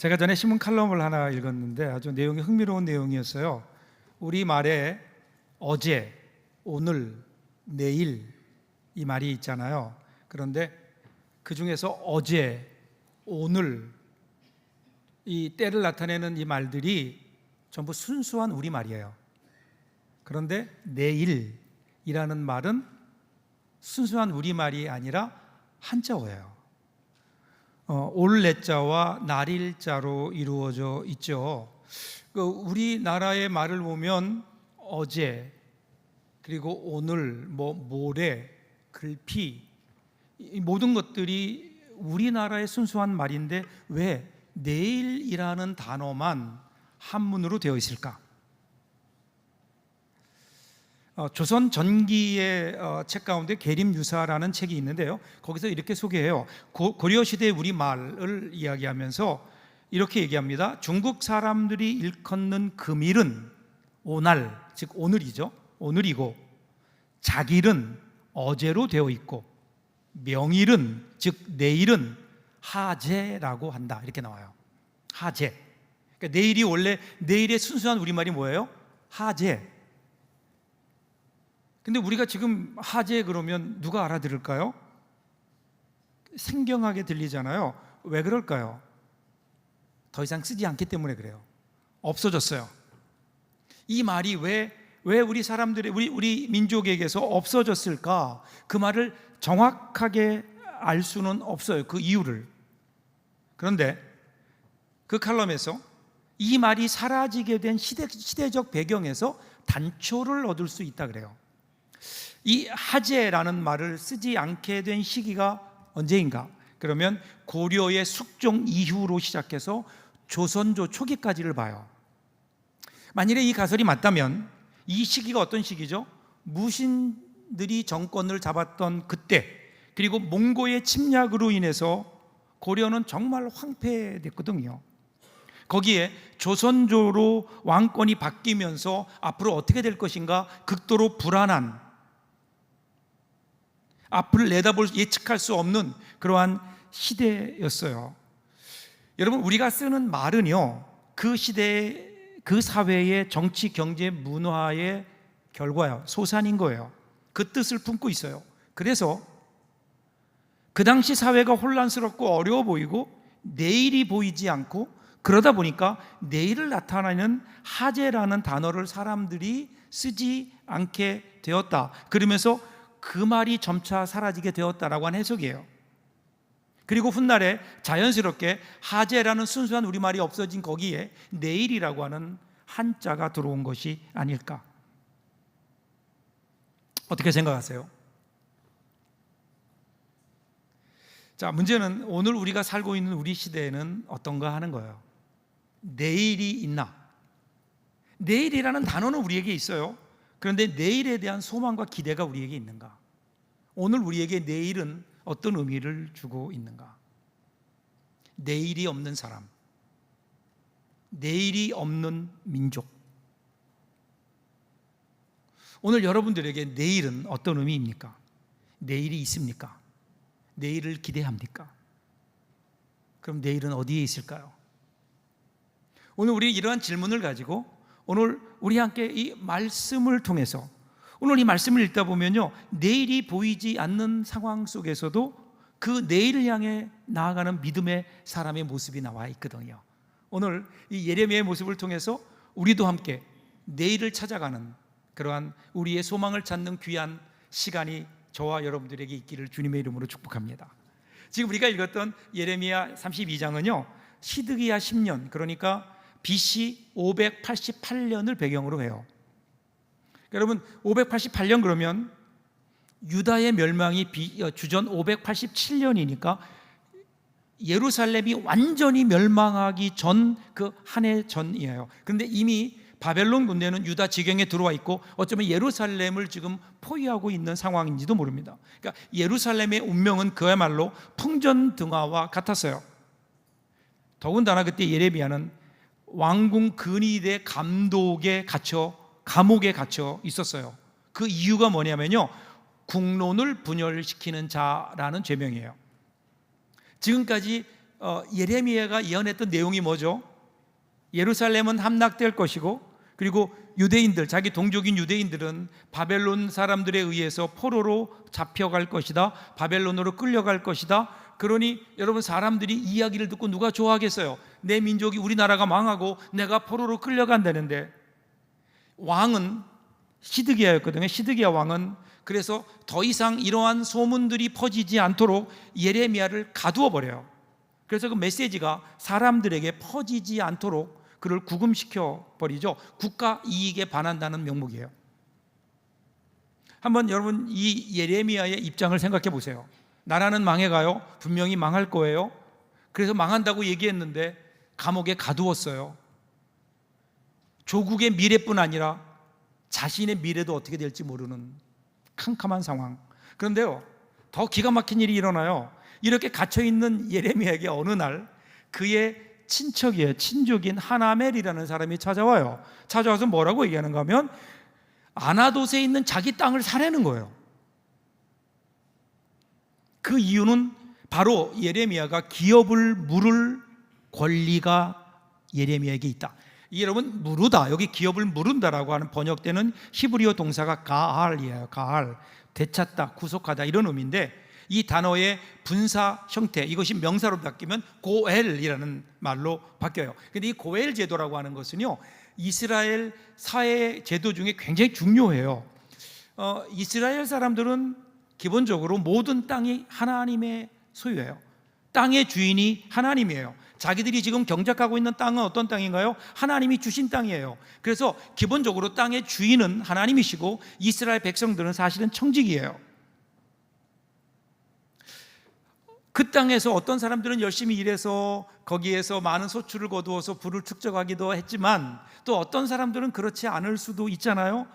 제가 전에 신문 칼럼을 하나 읽었는데 아주 내용이 흥미로운 내용이었어요. 우리말에 어제, 오늘, 내일 이 말이 있잖아요. 그런데 그 중에서 어제, 오늘 이 때를 나타내는 이 말들이 전부 순수한 우리말이에요. 그런데 내일이라는 말은 순수한 우리말이 아니라 한자어예요. 올레자와 날일자로 이루어져 있죠. 우리나라의 말을 보면 어제, 그리고 오늘, 모레, 글피, 이 모든 것들이 우리나라의 순수한 말인데 왜 내일이라는 단어만 한문으로 되어 있을까? 조선 전기의 책 가운데 계림유사라는 책이 있는데요, 거기서 이렇게 소개해요. 고려시대의 우리말을 이야기하면서 이렇게 얘기합니다. 중국 사람들이 일컫는 금일은 오날, 즉 오늘이죠. 오늘이고, 작일은 어제로 되어 있고, 명일은, 즉 내일은 하제라고 한다. 이렇게 나와요. 하제. 그러니까 내일이 원래 내일의 순수한 우리말이 뭐예요? 하제. 근데 우리가 지금 하제 그러면 누가 알아들을까요? 생경하게 들리잖아요. 왜 그럴까요? 더 이상 쓰지 않기 때문에 그래요. 없어졌어요. 이 말이 왜 우리 사람들의, 우리 민족에게서 없어졌을까? 그 말을 정확하게 알 수는 없어요. 그 이유를. 그런데 그 칼럼에서 이 말이 사라지게 된 시대적 배경에서 단초를 얻을 수 있다 그래요. 이 하제라는 말을 쓰지 않게 된 시기가 언제인가? 그러면 고려의 숙종 이후로 시작해서 조선조 초기까지를 봐요. 만일에 이 가설이 맞다면 이 시기가 어떤 시기죠? 무신들이 정권을 잡았던 그때, 그리고 몽고의 침략으로 인해서 고려는 정말 황폐됐거든요. 거기에 조선조로 왕권이 바뀌면서 앞으로 어떻게 될 것인가 극도로 불안한, 앞을 예측할 수 없는 그러한 시대였어요. 여러분, 우리가 쓰는 말은요, 그 시대의, 그 사회의 정치, 경제, 문화의 결과예요. 소산인 거예요. 그 뜻을 품고 있어요. 그래서 그 당시 사회가 혼란스럽고 어려워 보이고 내일이 보이지 않고, 그러다 보니까 내일을 나타내는 하제라는 단어를 사람들이 쓰지 않게 되었다. 그러면서 그 말이 점차 사라지게 되었다라고 하는 해석이에요. 그리고 훗날에 자연스럽게 하제라는 순수한 우리말이 없어진 거기에 내일이라고 하는 한자가 들어온 것이 아닐까? 어떻게 생각하세요? 자, 문제는 오늘 우리가 살고 있는 우리 시대에는 어떤가 하는 거예요. 내일이 있나? 내일이라는 단어는 우리에게 있어요. 그런데 내일에 대한 소망과 기대가 우리에게 있는가? 오늘 우리에게 내일은 어떤 의미를 주고 있는가? 내일이 없는 사람, 내일이 없는 민족. 오늘 여러분들에게 내일은 어떤 의미입니까? 내일이 있습니까? 내일을 기대합니까? 그럼 내일은 어디에 있을까요? 오늘 우리 이러한 질문을 가지고 오늘 우리 함께 이 말씀을 통해서, 오늘 이 말씀을 읽다 보면요, 내일이 보이지 않는 상황 속에서도 그 내일을 향해 나아가는 믿음의 사람의 모습이 나와 있거든요. 오늘 이 예레미야의 모습을 통해서 우리도 함께 내일을 찾아가는 그러한 우리의 소망을 찾는 귀한 시간이 저와 여러분들에게 있기를 주님의 이름으로 축복합니다. 지금 우리가 읽었던 예레미야 32장은요 시드기야 10년, 그러니까 BC 588년을 배경으로 해요. 여러분, 588년 그러면 유다의 멸망이 주전 587년이니까 예루살렘이 완전히 멸망하기 전 그 한 해 전이에요. 그런데 이미 바벨론 군대는 유다 지경에 들어와 있고 어쩌면 예루살렘을 지금 포위하고 있는 상황인지도 모릅니다. 그러니까 예루살렘의 운명은 그야말로 풍전등화와 같았어요. 더군다나 그때 예레미야는 왕궁 근위대 감독에 갇혀, 감옥에 갇혀 있었어요. 그 이유가 뭐냐면요, 국론을 분열시키는 자라는 죄명이에요. 지금까지 예레미야가 예언했던 내용이 뭐죠? 예루살렘은 함락될 것이고, 그리고 유대인들, 자기 동족인 유대인들은 바벨론 사람들에 의해서 포로로 잡혀갈 것이다, 바벨론으로 끌려갈 것이다. 그러니 여러분, 사람들이 이 이야기를 듣고 누가 좋아하겠어요? 내 민족이, 우리나라가 망하고 내가 포로로 끌려간다는데. 왕은 시드기야였거든요. 시드기야 왕은 그래서 더 이상 이러한 소문들이 퍼지지 않도록 예레미야를 가두어 버려요. 그래서 그 메시지가 사람들에게 퍼지지 않도록 그를 구금시켜 버리죠. 국가 이익에 반한다는 명목이에요. 한번 여러분 이 예레미야의 입장을 생각해 보세요. 나라는 망해가요. 분명히 망할 거예요. 그래서 망한다고 얘기했는데 감옥에 가두었어요. 조국의 미래뿐 아니라 자신의 미래도 어떻게 될지 모르는 캄캄한 상황. 그런데요, 더 기가 막힌 일이 일어나요. 이렇게 갇혀있는 예레미야에게 어느 날 그의 친척이에요. 친족인 하나멜이라는 사람이 찾아와요. 찾아와서 뭐라고 얘기하는가 하면 아나돗에 있는 자기 땅을 사려는 거예요. 그 이유는 바로 예레미야가 기업을 물을 권리가 예레미야에게 있다. 이 여러분, 무르다, 여기 기업을 무른다라고 하는 번역되는 히브리어 동사가 가할이에요. 가할, 되찾다, 구속하다, 이런 의미인데, 이 단어의 분사 형태, 이것이 명사로 바뀌면 고엘이라는 말로 바뀌어요. 근데 이 고엘 제도라고 하는 것은요, 이스라엘 사회 제도 중에 굉장히 중요해요. 이스라엘 사람들은 기본적으로 모든 땅이 하나님의 소유예요. 땅의 주인이 하나님이에요. 자기들이 지금 경작하고 있는 땅은 어떤 땅인가요? 하나님이 주신 땅이에요. 그래서 기본적으로 땅의 주인은 하나님이시고 이스라엘 백성들은 사실은 청직이에요. 그 땅에서 어떤 사람들은 열심히 일해서 거기에서 많은 소출을 거두어서 부를 축적하기도 했지만, 또 어떤 사람들은 그렇지 않을 수도 있잖아요.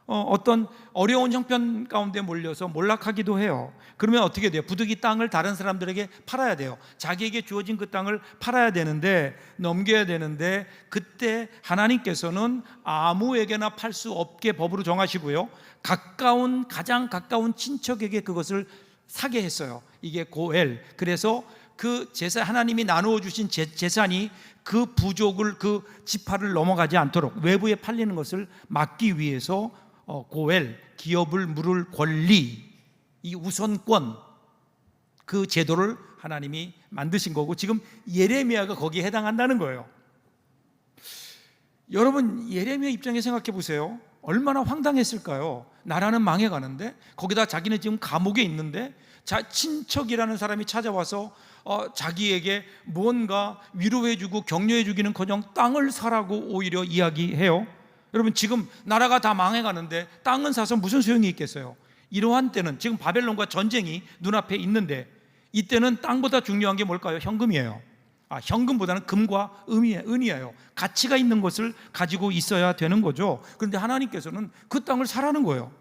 어떤 어려운 형편 가운데 몰려서 몰락하기도 해요. 그러면 어떻게 돼요? 부득이 땅을 다른 사람들에게 팔아야 돼요. 자기에게 주어진 그 땅을 팔아야 되는데, 넘겨야 되는데, 그때 하나님께서는 아무에게나 팔 수 없게 법으로 정하시고요, 가장 가까운 친척에게 그것을 사게 했어요. 이게 고엘. 그래서 그 재산, 하나님이 나누어 주신 재산이 그 부족을, 그 지파를 넘어가지 않도록 외부에 팔리는 것을 막기 위해서 고엘, 기업을 물을 권리, 이 우선권, 그 제도를 하나님이 만드신 거고, 지금 예레미야가 거기에 해당한다는 거예요. 여러분, 예레미야 입장에 생각해 보세요. 얼마나 황당했을까요? 나라는 망해가는데, 거기다 자기는 지금 감옥에 있는데, 친척이라는 사람이 찾아와서 자기에게 뭔가 위로해주고 격려해주기는커녕 땅을 사라고 오히려 이야기해요. 여러분, 지금 나라가 다 망해가는데 땅은 사서 무슨 소용이 있겠어요? 이러한 때는, 지금 바벨론과 전쟁이 눈앞에 있는데, 이때는 땅보다 중요한 게 뭘까요? 현금이에요. 현금보다는 금과 은이에요. 가치가 있는 것을 가지고 있어야 되는 거죠. 그런데 하나님께서는 그 땅을 사라는 거예요.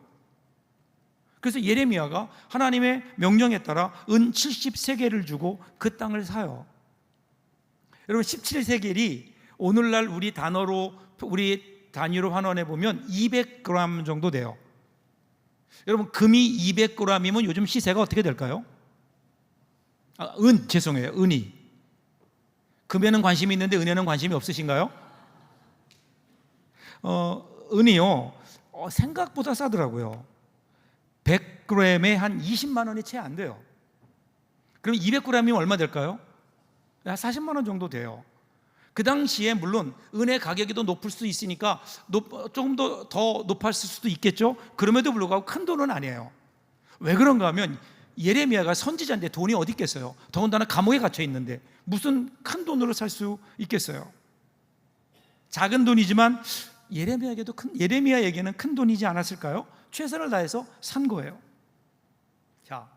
그래서 예레미야가 하나님의 명령에 따라 은 70세겔을 주고 그 땅을 사요. 여러분, 17세겔이 오늘날 우리 단위로 환원해 보면 200g 정도 돼요. 여러분, 금이 200g이면 요즘 시세가 어떻게 될까요? 은이. 금에는 관심이 있는데 은에는 관심이 없으신가요? 은이요, 생각보다 싸더라고요. 100g에 한 20만 원이 채 안 돼요. 그럼 200g이면 얼마 될까요? 40만 원 정도 돼요. 그 당시에 물론 은의 가격이 더 높을 수 있으니까 조금 더 높았을 수도 있겠죠. 그럼에도 불구하고 큰 돈은 아니에요. 왜 그런가 하면 예레미야가 선지자인데 돈이 어디 있겠어요? 더군다나 감옥에 갇혀 있는데 무슨 큰 돈으로 살 수 있겠어요? 작은 돈이지만 예레미야에게는 큰 돈이지 않았을까요? 최선을 다해서 산 거예요. 자,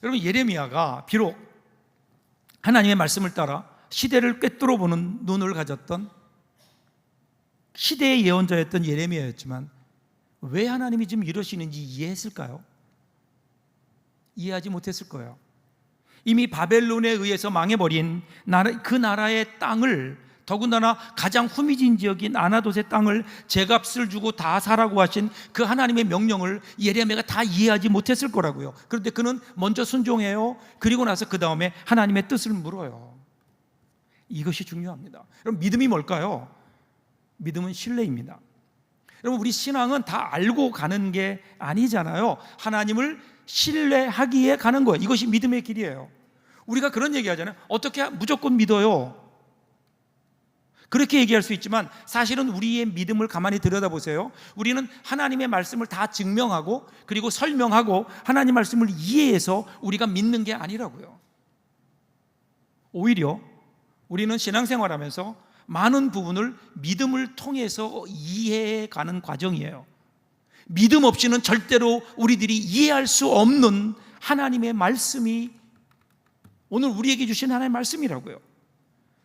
여러분, 예레미야가 비록 하나님의 말씀을 따라 시대를 꿰뚫어 보는 눈을 가졌던 시대의 예언자였던 예레미야였지만, 왜 하나님이 지금 이러시는지 이해했을까요? 이해하지 못했을 거예요. 이미 바벨론에 의해서 망해버린 그 나라의 땅을, 더군다나 가장 후미진 지역인 아나돗의 땅을 제값을 주고 다 사라고 하신 그 하나님의 명령을 예레미야가 다 이해하지 못했을 거라고요. 그런데 그는 먼저 순종해요. 그리고 나서 그 다음에 하나님의 뜻을 물어요. 이것이 중요합니다. 여러분, 믿음이 뭘까요? 믿음은 신뢰입니다. 여러분, 우리 신앙은 다 알고 가는 게 아니잖아요. 하나님을 신뢰하기에 가는 거예요. 이것이 믿음의 길이에요. 우리가 그런 얘기 하잖아요. 어떻게 무조건 믿어요? 그렇게 얘기할 수 있지만 사실은 우리의 믿음을 가만히 들여다보세요. 우리는 하나님의 말씀을 다 증명하고 그리고 설명하고 하나님 말씀을 이해해서 우리가 믿는 게 아니라고요. 오히려 우리는 신앙생활하면서 많은 부분을 믿음을 통해서 이해해 가는 과정이에요. 믿음 없이는 절대로 우리들이 이해할 수 없는 하나님의 말씀이 오늘 우리에게 주신 하나님의 말씀이라고요.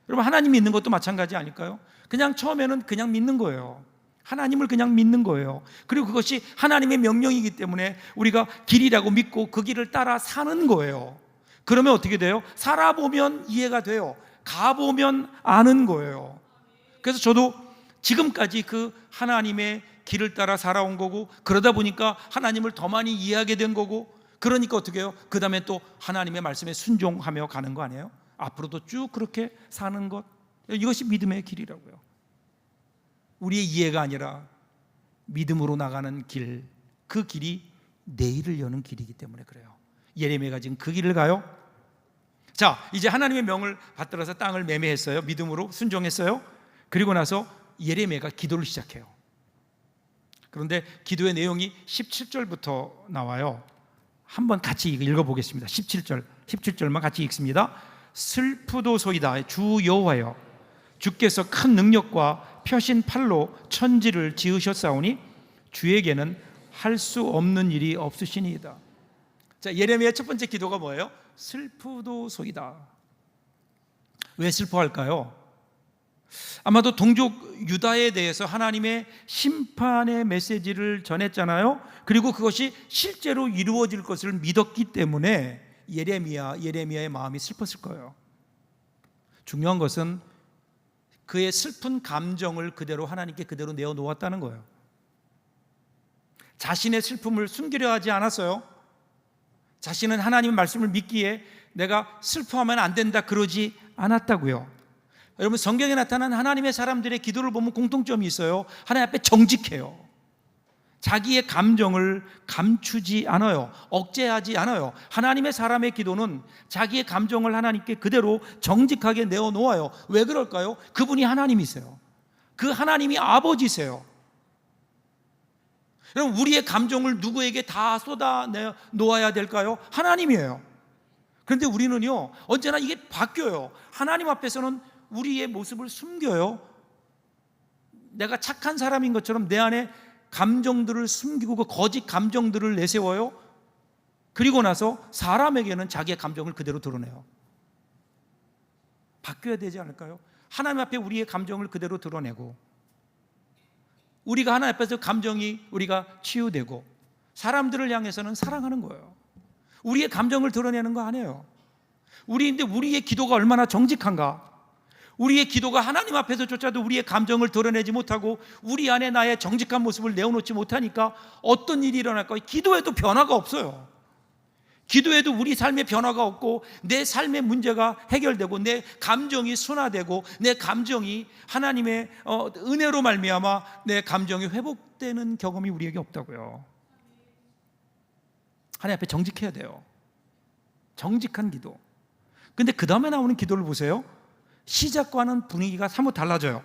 여러분, 하나님 믿는 것도 마찬가지 아닐까요? 그냥 처음에는 그냥 믿는 거예요. 하나님을 그냥 믿는 거예요. 그리고 그것이 하나님의 명령이기 때문에 우리가 길이라고 믿고 그 길을 따라 사는 거예요. 그러면 어떻게 돼요? 살아보면 이해가 돼요. 가보면 아는 거예요. 그래서 저도 지금까지 그 하나님의 길을 따라 살아온 거고, 그러다 보니까 하나님을 더 많이 이해하게 된 거고, 그러니까 어떻게 해요? 그 다음에 또 하나님의 말씀에 순종하며 가는 거 아니에요? 앞으로도 쭉 그렇게 사는 것, 이것이 믿음의 길이라고요. 우리의 이해가 아니라 믿음으로 나가는 길, 그 길이 내일을 여는 길이기 때문에 그래요. 예레미야가 지금 그 길을 가요. 자, 이제 하나님의 명을 받들어서 땅을 매매했어요. 믿음으로 순종했어요. 그리고 나서 예레미야가 기도를 시작해요. 그런데 기도의 내용이 17절부터 나와요. 한번 같이 읽어보겠습니다. 17절만 같이 읽습니다. 슬프도소이다 주 여호와여, 주께서 큰 능력과 펴신 팔로 천지를 지으셨사오니 주에게는 할 수 없는 일이 없으시니이다. 자, 예레미야의 첫 번째 기도가 뭐예요? 슬프도소이다. 왜 슬퍼할까요? 아마도 동족 유다에 대해서 하나님의 심판의 메시지를 전했잖아요. 그리고 그것이 실제로 이루어질 것을 믿었기 때문에 예레미야의 마음이 슬펐을 거예요. 중요한 것은 그의 슬픈 감정을 그대로 하나님께 그대로 내어놓았다는 거예요. 자신의 슬픔을 숨기려 하지 않았어요. 자신은 하나님의 말씀을 믿기에 내가 슬퍼하면 안 된다 그러지 않았다고요. 여러분, 성경에 나타난 하나님의 사람들의 기도를 보면 공통점이 있어요. 하나님 앞에 정직해요. 자기의 감정을 감추지 않아요. 억제하지 않아요. 하나님의 사람의 기도는 자기의 감정을 하나님께 그대로 정직하게 내어놓아요. 왜 그럴까요? 그분이 하나님이세요. 그 하나님이 아버지세요. 여러분, 우리의 감정을 누구에게 다 쏟아 놓아야 될까요? 하나님이에요. 그런데 우리는요, 언제나 이게 바뀌어요. 하나님 앞에서는 우리의 모습을 숨겨요. 내가 착한 사람인 것처럼 내 안에 감정들을 숨기고 그 거짓 감정들을 내세워요. 그리고 나서 사람에게는 자기의 감정을 그대로 드러내요. 바뀌어야 되지 않을까요? 하나님 앞에 우리의 감정을 그대로 드러내고, 우리가 하나님 앞에서 감정이 우리가 치유되고, 사람들을 향해서는 사랑하는 거예요. 우리의 감정을 드러내는 거 아니에요. 근데 우리의 기도가 얼마나 정직한가? 우리의 기도가 하나님 앞에서조차도 우리의 감정을 드러내지 못하고 우리 안에 나의 정직한 모습을 내어놓지 못하니까 어떤 일이 일어날까요? 기도에도 변화가 없어요. 기도에도 우리 삶에 변화가 없고 내 삶의 문제가 해결되고 내 감정이 순화되고 내 감정이 하나님의 은혜로 말미암아 내 감정이 회복되는 경험이 우리에게 없다고요. 하나님 앞에 정직해야 돼요. 정직한 기도. 근데 그 다음에 나오는 기도를 보세요. 시작과는 분위기가 사뭇 달라져요.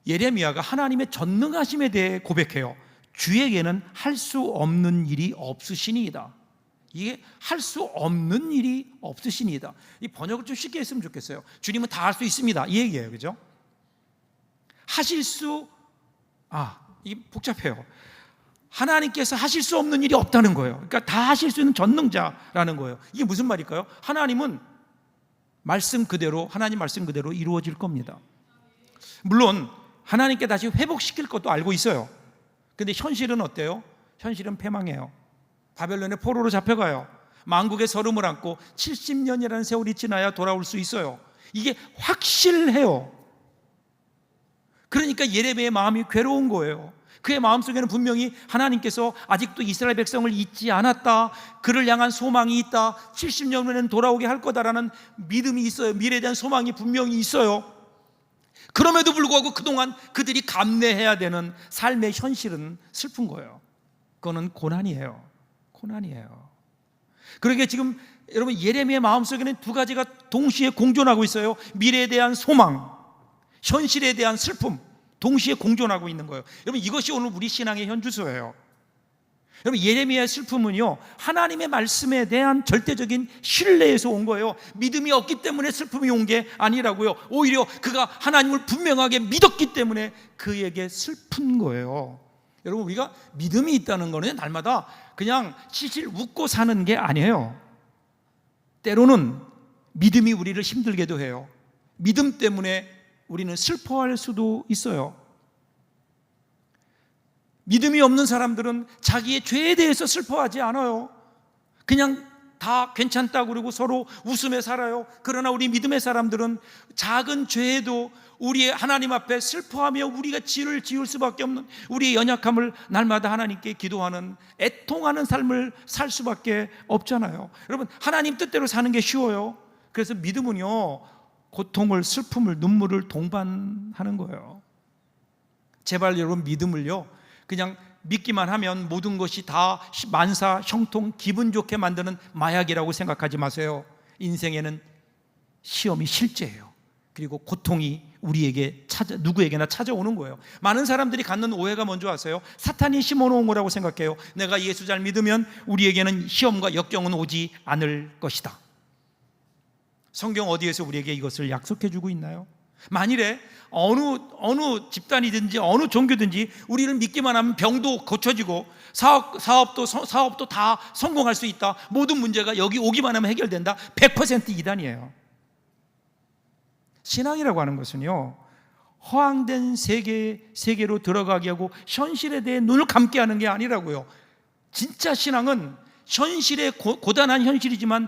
예레미야가 하나님의 전능하심에 대해 고백해요. 주에게는 할 수 없는 일이 없으시니이다. 이게 할 수 없는 일이 없으시니이다. 이 번역을 좀 쉽게 했으면 좋겠어요. 주님은 다 할 수 있습니다, 이 얘기예요. 그죠? 이게 복잡해요. 하나님께서 하실 수 없는 일이 없다는 거예요. 그러니까 다 하실 수 있는 전능자라는 거예요. 이게 무슨 말일까요? 하나님은 하나님 말씀 그대로 이루어질 겁니다. 물론 하나님께 다시 회복시킬 것도 알고 있어요. 근데 현실은 어때요? 현실은 패망해요. 바벨론의 포로로 잡혀가요. 만국의 서름을 안고 70년이라는 세월이 지나야 돌아올 수 있어요. 이게 확실해요. 그러니까 예레미야의 마음이 괴로운 거예요. 그의 마음속에는 분명히 하나님께서 아직도 이스라엘 백성을 잊지 않았다, 그를 향한 소망이 있다, 70년 후에는 돌아오게 할 거다라는 믿음이 있어요. 미래에 대한 소망이 분명히 있어요. 그럼에도 불구하고 그동안 그들이 감내해야 되는 삶의 현실은 슬픈 거예요. 그거는 고난이에요. 고난이에요. 그러게 지금 여러분 예레미야의 마음속에는 두 가지가 동시에 공존하고 있어요. 미래에 대한 소망, 현실에 대한 슬픔, 동시에 공존하고 있는 거예요. 여러분 이것이 오늘 우리 신앙의 현주소예요. 여러분 예레미야의 슬픔은요, 하나님의 말씀에 대한 절대적인 신뢰에서 온 거예요. 믿음이 없기 때문에 슬픔이 온 게 아니라고요. 오히려 그가 하나님을 분명하게 믿었기 때문에 그에게 슬픈 거예요. 여러분 우리가 믿음이 있다는 거는 날마다 그냥 실실 웃고 사는 게 아니에요. 때로는 믿음이 우리를 힘들게도 해요. 믿음 때문에 우리는 슬퍼할 수도 있어요. 믿음이 없는 사람들은 자기의 죄에 대해서 슬퍼하지 않아요. 그냥 다 괜찮다고 그러고 서로 웃으며 살아요. 그러나 우리 믿음의 사람들은 작은 죄에도 우리의 하나님 앞에 슬퍼하며 우리가 죄를 지을 수밖에 없는, 우리의 연약함을 날마다 하나님께 기도하는, 애통하는 삶을 살 수밖에 없잖아요. 여러분 하나님 뜻대로 사는 게 쉬워요. 그래서 믿음은요, 고통을, 슬픔을, 눈물을 동반하는 거예요. 제발 여러분 믿음을요, 그냥 믿기만 하면 모든 것이 다 만사 형통 기분 좋게 만드는 마약이라고 생각하지 마세요. 인생에는 시험이 실제예요. 그리고 고통이 우리에게 누구에게나 찾아오는 거예요. 많은 사람들이 갖는 오해가 뭔지 아세요? 사탄이 심어놓은 거라고 생각해요. 내가 예수 잘 믿으면 우리에게는 시험과 역경은 오지 않을 것이다. 성경 어디에서 우리에게 이것을 약속해 주고 있나요? 만일에 어느 집단이든지 어느 종교든지 우리를 믿기만 하면 병도 고쳐지고 사업도 다 성공할 수 있다, 모든 문제가 여기 오기만 하면 해결된다, 100% 이단이에요. 신앙이라고 하는 것은요, 허황된 세계로 들어가게 하고 현실에 대해 눈을 감게 하는 게 아니라고요. 진짜 신앙은 현실의 고단한 현실이지만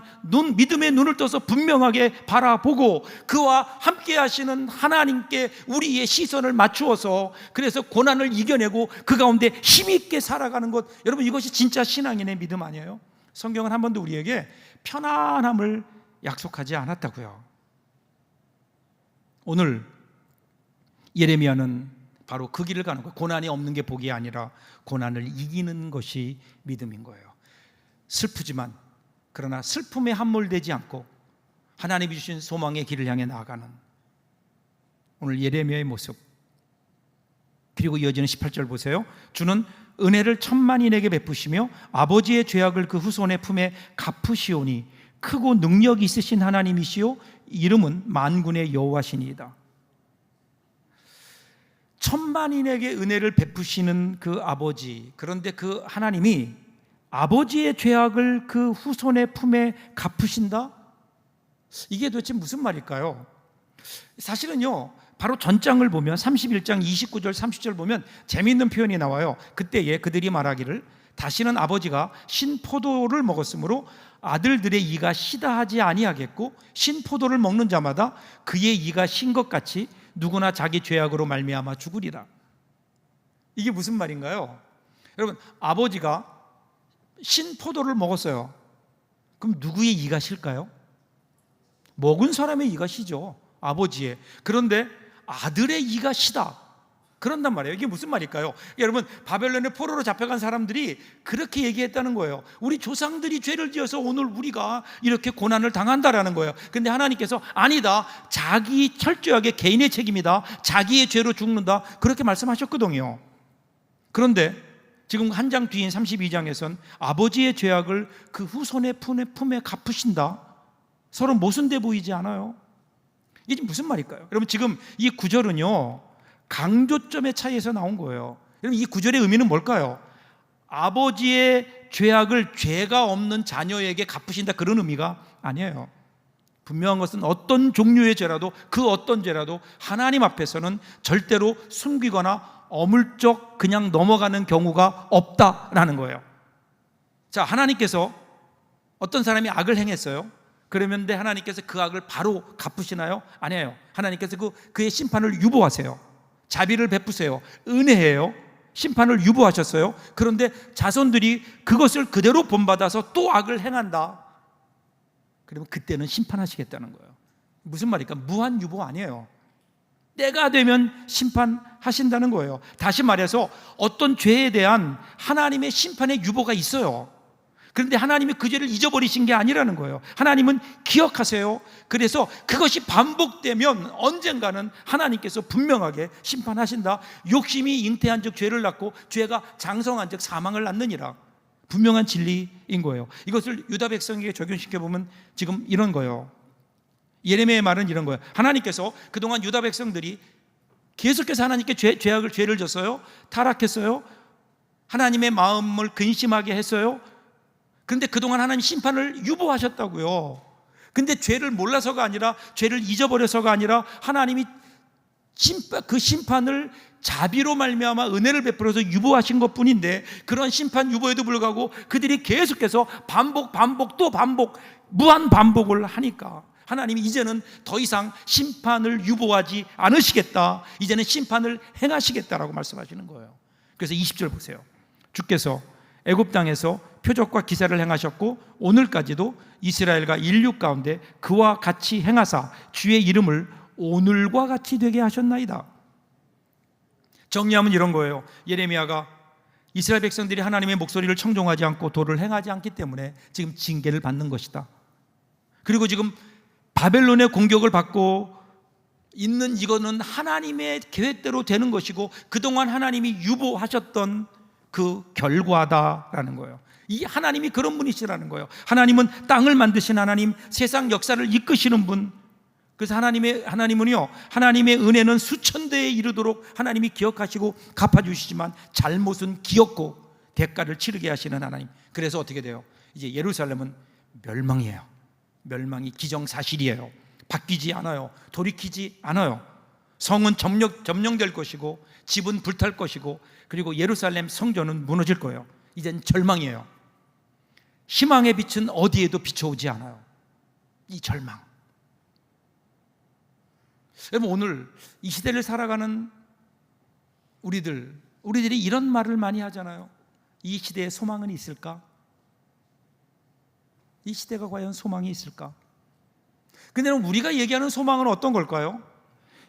믿음의 눈을 떠서 분명하게 바라보고 그와 함께 하시는 하나님께 우리의 시선을 맞추어서, 그래서 고난을 이겨내고 그 가운데 힘있게 살아가는 것, 여러분 이것이 진짜 신앙인의 믿음 아니에요? 성경은 한 번도 우리에게 편안함을 약속하지 않았다고요. 오늘 예레미야는 바로 그 길을 가는 거예요. 고난이 없는 게 복이 아니라 고난을 이기는 것이 믿음인 거예요. 슬프지만 그러나 슬픔에 함몰되지 않고 하나님이 주신 소망의 길을 향해 나아가는 오늘 예레미야의 모습. 그리고 이어지는 18절 보세요. 주는 은혜를 천만인에게 베푸시며 아버지의 죄악을 그 후손의 품에 갚으시오니 크고 능력 있으신 하나님이시요 이름은 만군의 여호와시니이다. 천만인에게 은혜를 베푸시는 그 아버지, 그런데 그 하나님이 아버지의 죄악을 그 후손의 품에 갚으신다? 이게 도대체 무슨 말일까요? 사실은요, 바로 전장을 보면 31장 29절 30절 보면 재미있는 표현이 나와요. 그때에 그들이 말하기를 다시는 아버지가 신포도를 먹었으므로 아들들의 이가 시다 하지 아니하겠고 신포도를 먹는 자마다 그의 이가 신 것 같이 누구나 자기 죄악으로 말미암아 죽으리라. 이게 무슨 말인가요? 여러분, 아버지가 신포도를 먹었어요. 그럼 누구의 이가 실까요? 먹은 사람의 이가 시죠, 아버지의. 그런데 아들의 이가 시다, 그런단 말이에요. 이게 무슨 말일까요? 여러분, 바벨론의 포로로 잡혀간 사람들이 그렇게 얘기했다는 거예요. 우리 조상들이 죄를 지어서 오늘 우리가 이렇게 고난을 당한다라는 거예요. 근데 하나님께서 아니다, 자기 철저하게 개인의 책임이다, 자기의 죄로 죽는다, 그렇게 말씀하셨거든요. 그런데 지금 한 장 뒤인 32장에선 아버지의 죄악을 그 후손의 품에 갚으신다. 서로 모순돼 보이지 않아요? 이게 무슨 말일까요? 여러분, 지금 이 구절은요, 강조점의 차이에서 나온 거예요. 여러분, 이 구절의 의미는 뭘까요? 아버지의 죄악을 죄가 없는 자녀에게 갚으신다, 그런 의미가 아니에요. 분명한 것은 어떤 종류의 죄라도, 그 어떤 죄라도 하나님 앞에서는 절대로 숨기거나 어물쩍 그냥 넘어가는 경우가 없다라는 거예요. 자, 하나님께서 어떤 사람이 악을 행했어요. 그러면 하나님께서 그 악을 바로 갚으시나요? 아니에요. 하나님께서 그의 심판을 유보하세요. 자비를 베푸세요. 은혜예요. 심판을 유보하셨어요. 그런데 자손들이 그것을 그대로 본받아서 또 악을 행한다. 그러면 그때는 심판하시겠다는 거예요. 무슨 말일까? 무한 유보 아니에요. 때가 되면 심판하신다는 거예요. 다시 말해서 어떤 죄에 대한 하나님의 심판의 유보가 있어요. 그런데 하나님이 그 죄를 잊어버리신 게 아니라는 거예요. 하나님은 기억하세요. 그래서 그것이 반복되면 언젠가는 하나님께서 분명하게 심판하신다. 욕심이 잉태한 즉 죄를 낳고 죄가 장성한 즉 사망을 낳느니라. 분명한 진리인 거예요. 이것을 유다 백성에게 적용시켜보면 지금 이런 거예요. 예레미야의 말은 이런 거예요. 하나님께서 그동안 유다 백성들이 계속해서 하나님께 죄를 졌어요. 타락했어요. 하나님의 마음을 근심하게 했어요. 그런데 그동안 하나님 심판을 유보하셨다고요. 근데 죄를 몰라서가 아니라, 죄를 잊어버려서가 아니라 하나님이 그 심판을 자비로 말미암아 은혜를 베풀어서 유보하신 것뿐인데, 그런 심판 유보에도 불구하고 그들이 계속해서 반복 또 반복, 무한 반복을 하니까 하나님이 이제는 더 이상 심판을 유보하지 않으시겠다, 이제는 심판을 행하시겠다라고 말씀하시는 거예요. 그래서 20절 보세요. 주께서 애굽 땅에서 표적과 기사를 행하셨고 오늘까지도 이스라엘과 인류 가운데 그와 같이 행하사 주의 이름을 오늘과 같이 되게 하셨나이다. 정리하면 이런 거예요. 예레미야가 이스라엘 백성들이 하나님의 목소리를 청종하지 않고 도를 행하지 않기 때문에 지금 징계를 받는 것이다. 그리고 지금 바벨론의 공격을 받고 있는 이거는 하나님의 계획대로 되는 것이고 그동안 하나님이 유보하셨던 그 결과다라는 거예요. 이 하나님이 그런 분이시라는 거예요. 하나님은 땅을 만드신 하나님, 세상 역사를 이끄시는 분. 그래서 하나님은요, 하나님의 은혜는 수천 대에 이르도록 하나님이 기억하시고 갚아주시지만 잘못은 기억고 대가를 치르게 하시는 하나님. 그래서 어떻게 돼요? 이제 예루살렘은 멸망이에요. 멸망이 기정사실이에요. 바뀌지 않아요. 돌이키지 않아요. 성은 점령될 것이고 집은 불탈 것이고 그리고 예루살렘 성전은 무너질 거예요. 이젠 절망이에요. 희망의 빛은 어디에도 비춰오지 않아요. 이 절망. 여러분, 오늘 이 시대를 살아가는 우리들이 이런 말을 많이 하잖아요. 이 시대에 소망은 있을까? 이 시대가 과연 소망이 있을까? 근데 우리가 얘기하는 소망은 어떤 걸까요?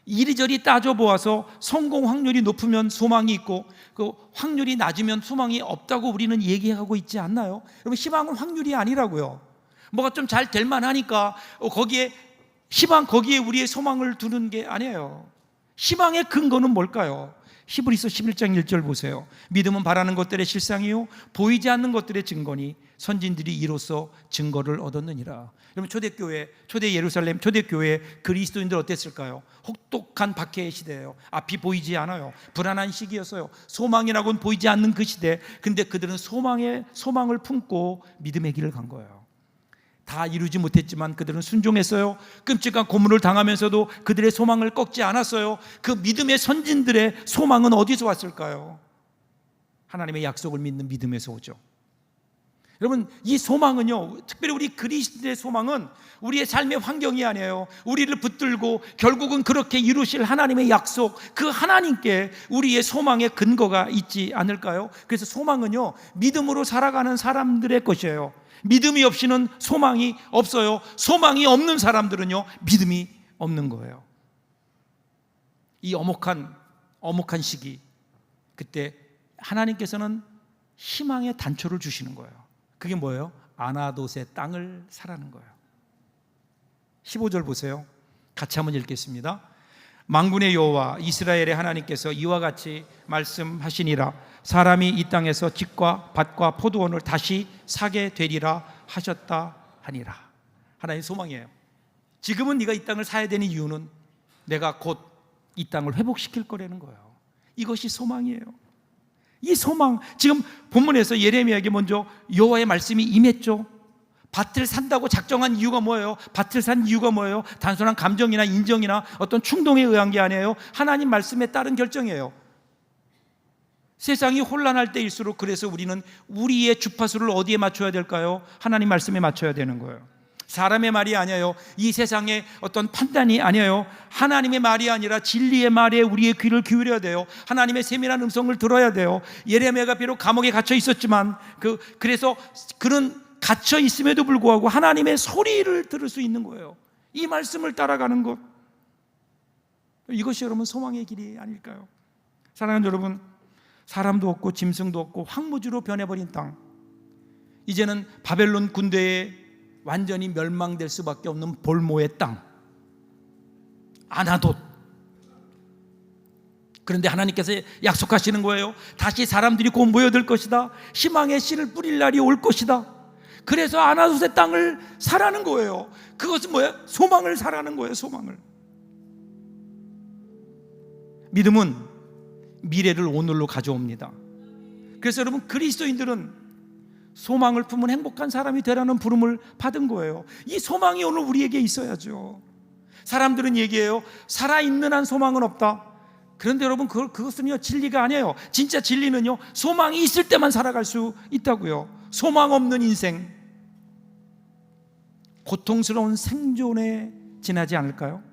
이리저리 따져보아서 성공 확률이 높으면 소망이 있고 그 확률이 낮으면 소망이 없다고 우리는 얘기하고 있지 않나요? 여러분, 희망은 확률이 아니라고요. 뭐가 좀 잘 될 만하니까 거기에 우리의 소망을 두는 게 아니에요. 희망의 근거는 뭘까요? 히브리서 11장 1절 보세요. 믿음은 바라는 것들의 실상이요 보이지 않는 것들의 증거니 선진들이 이로써 증거를 얻었느니라. 여러분, 초대 예루살렘 초대교회 그리스도인들 어땠을까요? 혹독한 박해의 시대예요. 앞이 보이지 않아요. 불안한 시기였어요. 소망이라고는 보이지 않는 그 시대. 근데 그들은 소망을 품고 믿음의 길을 간 거예요. 다 이루지 못했지만 그들은 순종했어요. 끔찍한 고문을 당하면서도 그들의 소망을 꺾지 않았어요. 그 믿음의 선진들의 소망은 어디서 왔을까요? 하나님의 약속을 믿는 믿음에서 오죠. 여러분, 이 소망은요, 특별히 우리 그리스도의 소망은 우리의 삶의 환경이 아니에요. 우리를 붙들고 결국은 그렇게 이루실 하나님의 약속, 그 하나님께 우리의 소망의 근거가 있지 않을까요? 그래서 소망은요, 믿음으로 살아가는 사람들의 것이에요. 믿음이 없이는 소망이 없어요. 소망이 없는 사람들은요, 믿음이 없는 거예요. 이 엄혹한 시기, 그때 하나님께서는 희망의 단초를 주시는 거예요. 그게 뭐예요? 아나돗의 땅을 사라는 거예요. 15절 보세요. 같이 한번 읽겠습니다. 만군의 여호와 이스라엘의 하나님께서 이와 같이 말씀하시니라. 사람이 이 땅에서 집과 밭과 포도원을 다시 사게 되리라 하셨다 하니라. 하나님의 소망이에요. 지금은 네가 이 땅을 사야 되는 이유는 내가 곧 이 땅을 회복시킬 거라는 거예요. 이것이 소망이에요. 이 소망, 지금 본문에서 예레미야에게 먼저 여호와의 말씀이 임했죠. 밭을 산다고 작정한 이유가 뭐예요? 밭을 산 이유가 뭐예요? 단순한 감정이나 인정이나 어떤 충동에 의한 게 아니에요. 하나님 말씀에 따른 결정이에요. 세상이 혼란할 때일수록 그래서 우리는 우리의 주파수를 어디에 맞춰야 될까요? 하나님 말씀에 맞춰야 되는 거예요. 사람의 말이 아니에요. 이 세상의 어떤 판단이 아니에요. 하나님의 말이 아니라 진리의 말에 우리의 귀를 기울여야 돼요. 하나님의 세밀한 음성을 들어야 돼요. 예레미야가 비록 감옥에 gat혀 있었지만 그래서 그는 갇혀 있음에도 불구하고 하나님의 소리를 들을 수 있는 거예요. 이 말씀을 따라가는 것, 이것이 여러분 소망의 길이 아닐까요? 사랑하는 여러분, 사람도 없고 짐승도 없고 황무지로 변해버린 땅, 이제는 바벨론 군대에 완전히 멸망될 수밖에 없는 볼모의 땅, 아나돗. 그런데 하나님께서 약속하시는 거예요. 다시 사람들이 곧 모여들 것이다. 희망의 씨를 뿌릴 날이 올 것이다. 그래서 아나돗의 땅을 사라는 거예요. 그것은 뭐예요? 소망을 사라는 거예요. 소망을. 믿음은 미래를 오늘로 가져옵니다. 그래서 여러분, 그리스도인들은 소망을 품은 행복한 사람이 되라는 부름을 받은 거예요. 이 소망이 오늘 우리에게 있어야죠. 사람들은 얘기해요. 살아있는 한 소망은 없다. 그런데 여러분, 그것은요 진리가 아니에요. 진짜 진리는요, 소망이 있을 때만 살아갈 수 있다고요. 소망 없는 인생, 고통스러운 생존에 지나지 않을까요?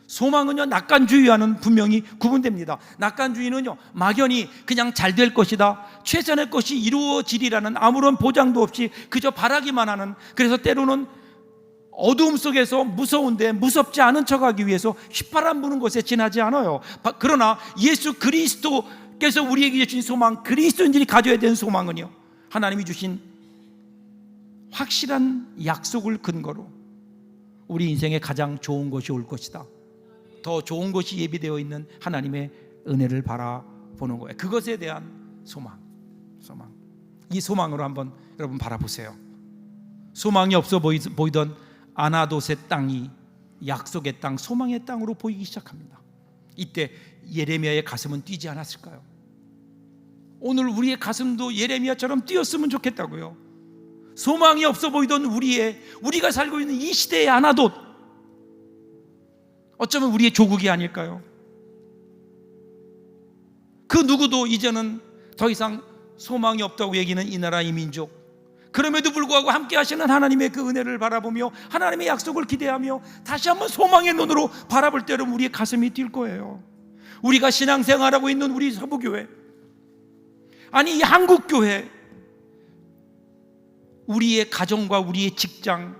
소망은요, 낙관주의와는 분명히 구분됩니다. 낙관주의는요, 막연히 그냥 잘 될 것이다, 최선의 것이 이루어지리라는 아무런 보장도 없이 그저 바라기만 하는, 그래서 때로는 어두움 속에서 무서운데 무섭지 않은 척하기 위해서 휘파람 부는 것에 지나지 않아요. 그러나 예수 그리스도께서 우리에게 주신 소망, 그리스도인들이 가져야 되는 소망은요, 하나님이 주신 확실한 약속을 근거로 우리 인생에 가장 좋은 것이 올 것이다, 더 좋은 것이 예비되어 있는 하나님의 은혜를 바라보는 거예요. 그것에 대한 소망. 이 소망으로 한번 여러분 바라보세요. 소망이 없어 보이던 아나돗의 땅이 약속의 땅, 소망의 땅으로 보이기 시작합니다. 이때 예레미야의 가슴은 뛰지 않았을까요? 오늘 우리의 가슴도 예레미야처럼 뛰었으면 좋겠다고요. 소망이 없어 보이던 우리가 살고 있는 이 시대의 아나돗, 어쩌면 우리의 조국이 아닐까요? 그 누구도 이제는 더 이상 소망이 없다고 얘기는 이 나라 이 민족, 그럼에도 불구하고 함께 하시는 하나님의 그 은혜를 바라보며 하나님의 약속을 기대하며 다시 한번 소망의 눈으로 바라볼 때로 우리의 가슴이 뛸 거예요. 우리가 신앙생활하고 있는 우리 서부교회, 아니 이 한국교회, 우리의 가정과 우리의 직장,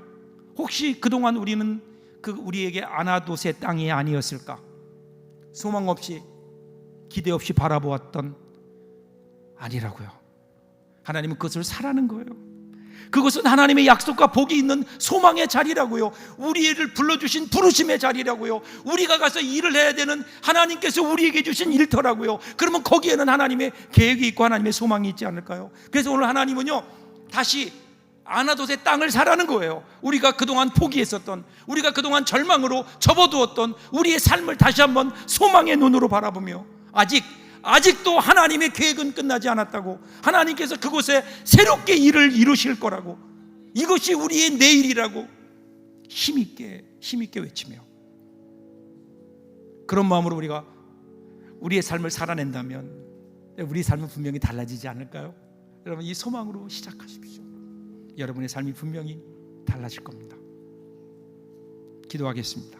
혹시 그동안 우리는 우리에게 아나돗의 땅이 아니었을까? 소망 없이 기대 없이 바라보았던, 아니라고요. 하나님은 그것을 사라는 거예요. 그것은 하나님의 약속과 복이 있는 소망의 자리라고요. 우리를 불러주신 부르심의 자리라고요. 우리가 가서 일을 해야 되는 하나님께서 우리에게 주신 일터라고요. 그러면 거기에는 하나님의 계획이 있고 하나님의 소망이 있지 않을까요? 그래서 오늘 하나님은요, 다시 아나돗의 땅을 사라는 거예요. 우리가 그동안 포기했었던, 우리가 그동안 절망으로 접어두었던 우리의 삶을 다시 한번 소망의 눈으로 바라보며, 아직도 하나님의 계획은 끝나지 않았다고, 하나님께서 그곳에 새롭게 일을 이루실 거라고, 이것이 우리의 내일이라고 힘있게 외치며, 그런 마음으로 우리가 우리의 삶을 살아낸다면 우리 삶은 분명히 달라지지 않을까요? 여러분, 이 소망으로 시작하십시오. 여러분의 삶이 분명히 달라질 겁니다. 기도하겠습니다.